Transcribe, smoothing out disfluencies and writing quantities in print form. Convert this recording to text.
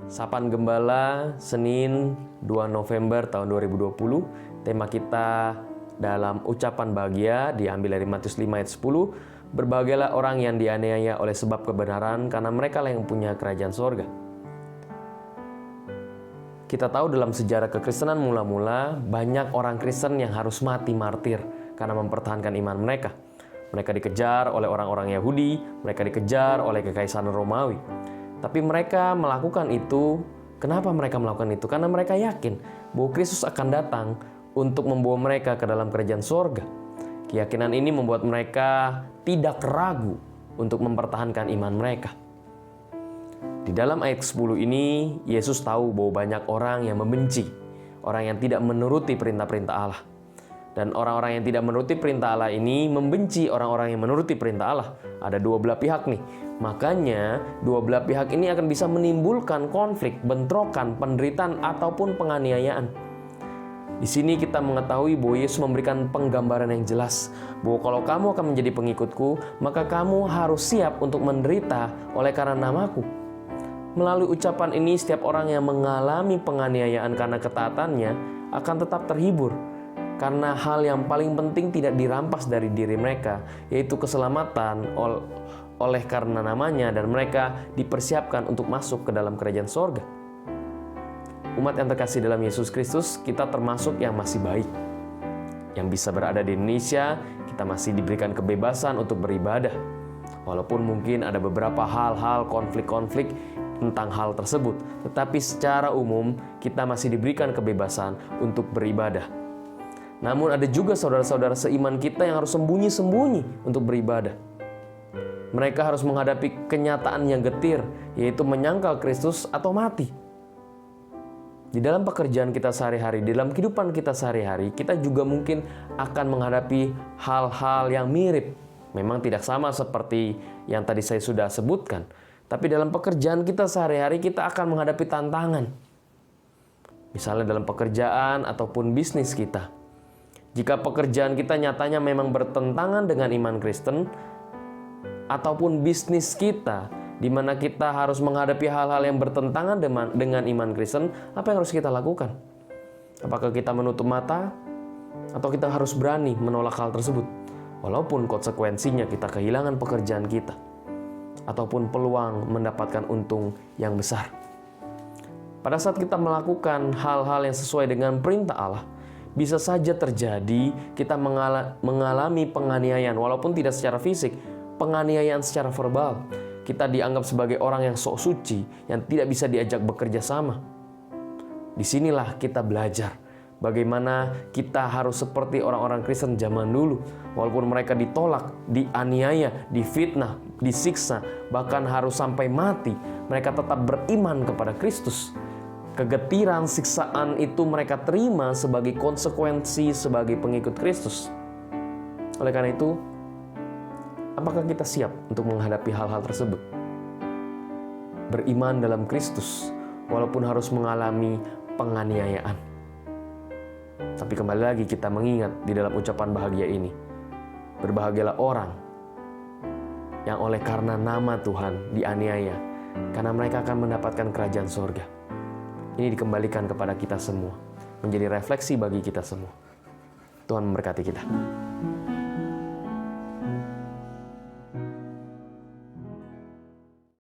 Sapaan Gembala, Senin 2 November tahun 2020. Tema kita dalam ucapan bahagia diambil dari Matius 5 ayat 10. Berbahagialah orang yang dianiaya oleh sebab kebenaran, karena mereka lah yang punya kerajaan sorga. Kita tahu dalam sejarah kekristenan mula-mula, banyak orang Kristen yang harus mati martir karena mempertahankan iman mereka. Mereka dikejar oleh orang-orang Yahudi, mereka dikejar oleh kekaisaran Romawi. Tapi mereka melakukan itu. Kenapa mereka melakukan itu? Karena mereka yakin bahwa Kristus akan datang untuk membawa mereka ke dalam kerajaan sorga. Keyakinan ini membuat mereka tidak ragu untuk mempertahankan iman mereka. Di dalam ayat 10 ini, Yesus tahu bahwa banyak orang yang membenci, orang yang tidak menuruti perintah-perintah Allah. Dan orang-orang yang tidak menuruti perintah Allah ini membenci orang-orang yang menuruti perintah Allah. Ada dua belah pihak nih. Makanya dua belah pihak ini akan bisa menimbulkan konflik, bentrokan, penderitaan, ataupun penganiayaan. Di sini kita mengetahui bahwa Yesus memberikan penggambaran yang jelas bahwa kalau kamu akan menjadi pengikutku, maka kamu harus siap untuk menderita oleh karena namaku. Melalui ucapan ini, setiap orang yang mengalami penganiayaan karena ketaatannya akan tetap terhibur. Karena hal yang paling penting tidak dirampas dari diri mereka, yaitu keselamatan oleh karena namanya, dan mereka dipersiapkan untuk masuk ke dalam kerajaan sorga. Umat yang terkasih dalam Yesus Kristus, kita termasuk yang masih baik. Yang bisa berada di Indonesia, kita masih diberikan kebebasan untuk beribadah. Walaupun mungkin ada beberapa hal-hal, konflik-konflik tentang hal tersebut. Tetapi secara umum, kita masih diberikan kebebasan untuk beribadah. Namun ada juga saudara-saudara seiman kita yang harus sembunyi-sembunyi untuk beribadah. Mereka harus menghadapi kenyataan yang getir, yaitu menyangkal Kristus atau mati. Di dalam pekerjaan kita sehari-hari, di dalam kehidupan kita sehari-hari, kita juga mungkin akan menghadapi hal-hal yang mirip. Memang tidak sama seperti yang tadi saya sudah sebutkan. Tapi dalam pekerjaan kita sehari-hari, kita akan menghadapi tantangan. Misalnya dalam pekerjaan ataupun bisnis kita. Jika pekerjaan kita nyatanya memang bertentangan dengan iman Kristen, ataupun bisnis kita, di mana kita harus menghadapi hal-hal yang bertentangan dengan iman Kristen, apa yang harus kita lakukan? Apakah kita menutup mata? Atau kita harus berani menolak hal tersebut? Walaupun konsekuensinya kita kehilangan pekerjaan kita, ataupun peluang mendapatkan untung yang besar. Pada saat kita melakukan hal-hal yang sesuai dengan perintah Allah, bisa saja terjadi kita mengalami penganiayaan, walaupun tidak secara fisik, penganiayaan secara verbal. Kita dianggap sebagai orang yang sok suci, yang tidak bisa diajak bekerja sama. Disinilah kita belajar bagaimana kita harus seperti orang-orang Kristen zaman dulu. Walaupun mereka ditolak, dianiaya, difitnah, disiksa, bahkan harus sampai mati, mereka tetap beriman kepada Kristus. Kegetiran, siksaan itu mereka terima sebagai konsekuensi sebagai pengikut Kristus. Oleh karena itu, apakah kita siap untuk menghadapi hal-hal tersebut? Beriman dalam Kristus, walaupun harus mengalami penganiayaan. Tapi kembali lagi kita mengingat di dalam ucapan bahagia ini, berbahagialah orang yang oleh karena nama Tuhan dianiaya, karena mereka akan mendapatkan kerajaan sorga. Ini dikembalikan kepada kita semua, menjadi refleksi bagi kita semua. Tuhan memberkati kita.